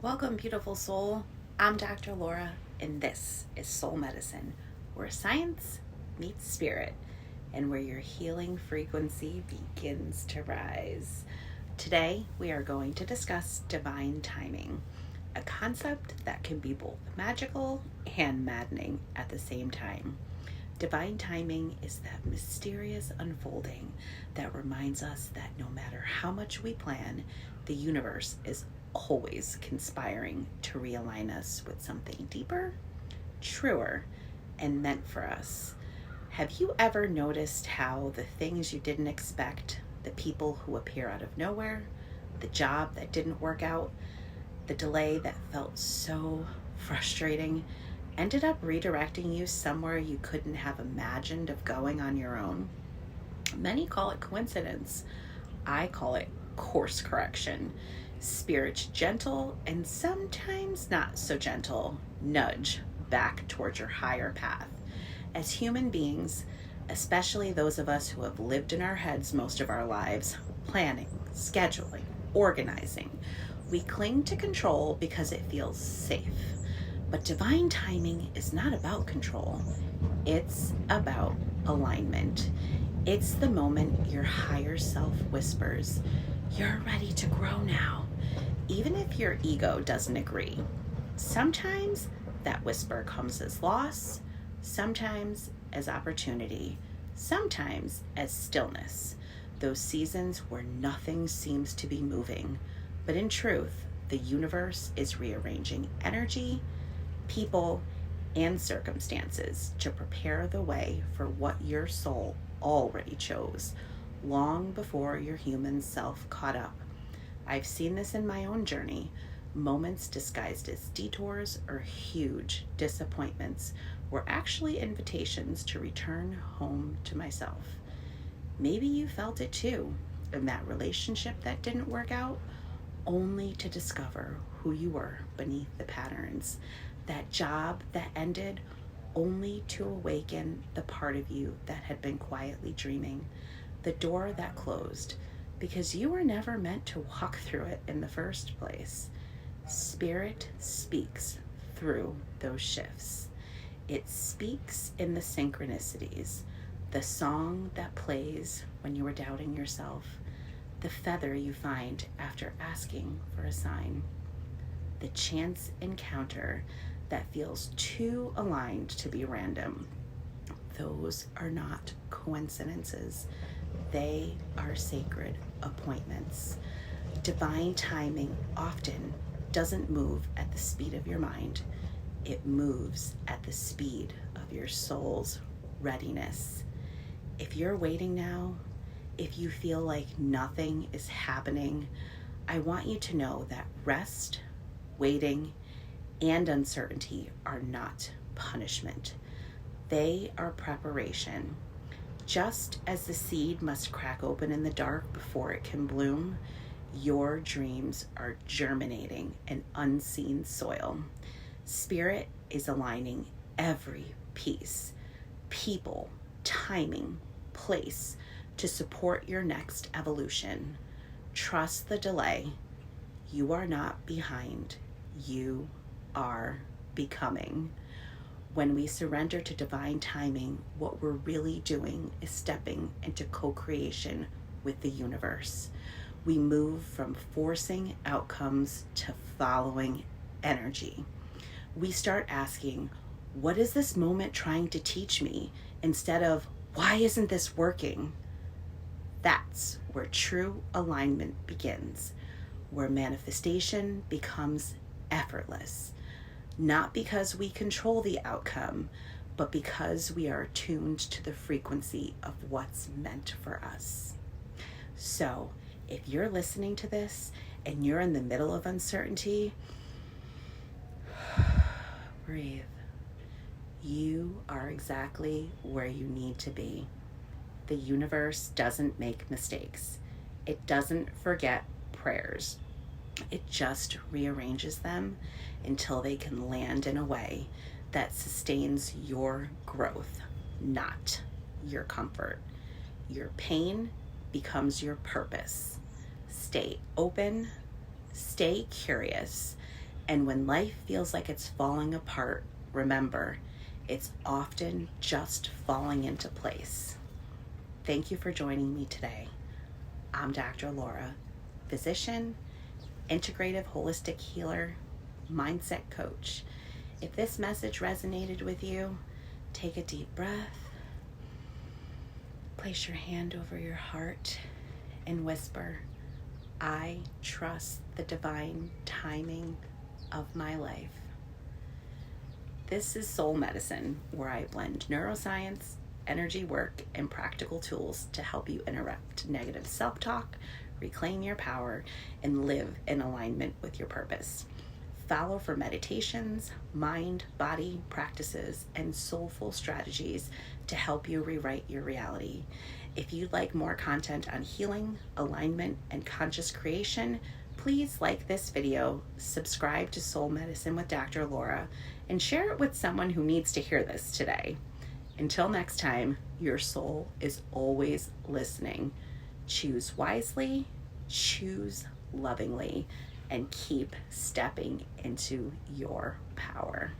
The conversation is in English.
Welcome, beautiful soul. I'm Dr. Laura, and this is Soul Medicine, where science meets spirit and where your healing frequency begins to rise. Today, we are going to discuss divine timing, a concept that can be both magical and maddening at the same time. Divine timing is that mysterious unfolding that reminds us that no matter how much we plan, the universe is always conspiring to realign us with something deeper, truer, and meant for us. Have you ever noticed how the things you didn't expect, the people who appear out of nowhere, the job that didn't work out, the delay that felt so frustrating, ended up redirecting you somewhere you couldn't have imagined of going on your own? Many call it coincidence. I call it course correction. Spirit's gentle and sometimes not so gentle nudge back towards your higher path. As human beings, especially those of us who have lived in our heads most of our lives, planning, scheduling, organizing, we cling to control because it feels safe. But divine timing is not about control. It's about alignment. It's the moment your higher self whispers, "You're ready to grow now," even if your ego doesn't agree. Sometimes that whisper comes as loss, sometimes as opportunity, sometimes as stillness. Those seasons where nothing seems to be moving. But in truth, the universe is rearranging energy, people, and circumstances to prepare the way for what your soul already chose, long before your human self caught up. I've seen this in my own journey. Moments disguised as detours or huge disappointments were actually invitations to return home to myself. Maybe you felt it too, in that relationship that didn't work out, only to discover who you were beneath the patterns. That job that ended, only to awaken the part of you that had been quietly dreaming. The door that closed because you were never meant to walk through it in the first place. Spirit speaks through those shifts. It speaks in the synchronicities, the song that plays when you are doubting yourself, the feather you find after asking for a sign, the chance encounter that feels too aligned to be random. Those are not coincidences. They are sacred appointments. Divine timing often doesn't move at the speed of your mind. It moves at the speed of your soul's readiness. If you're waiting now, if you feel like nothing is happening, I want you to know that rest, waiting, and uncertainty are not punishment. They are preparation. Just as the seed must crack open in the dark before it can bloom, your dreams are germinating in unseen soil. Spirit is aligning every piece, people, timing, place to support your next evolution. Trust the delay. You are not behind. You are becoming. When we surrender to divine timing, what we're really doing is stepping into co-creation with the universe. We move from forcing outcomes to following energy. We start asking, what is this moment trying to teach me? Instead of, why isn't this working? That's where true alignment begins, where manifestation becomes effortless. Not because we control the outcome, but because we are attuned to the frequency of what's meant for us. So, if you're listening to this and you're in the middle of uncertainty, breathe. You are exactly where you need to be. The universe doesn't make mistakes. It doesn't forget prayers. It just rearranges them until they can land in a way that sustains your growth, not your comfort. Your pain becomes your purpose. Stay open, stay curious, And when life feels like it's falling apart, remember, it's often just falling into place. Thank you for joining me today. I'm Dr. Laura, physician, integrative holistic healer, mindset coach. If this message resonated with you, take a deep breath, place your hand over your heart, and whisper, I trust the divine timing of my life. This is Soul Medicine, where I blend neuroscience, energy work, and practical tools to help you interrupt negative self-talk, reclaim your power, and live in alignment with your purpose. Follow for meditations, mind, body practices, and soulful strategies to help you rewrite your reality. If you'd like more content on healing, alignment, and conscious creation, please like this video, subscribe to Soul Medicine with Dr. Laura, and share it with someone who needs to hear this today. Until next time, your soul is always listening. Choose wisely, choose lovingly, and keep stepping into your power.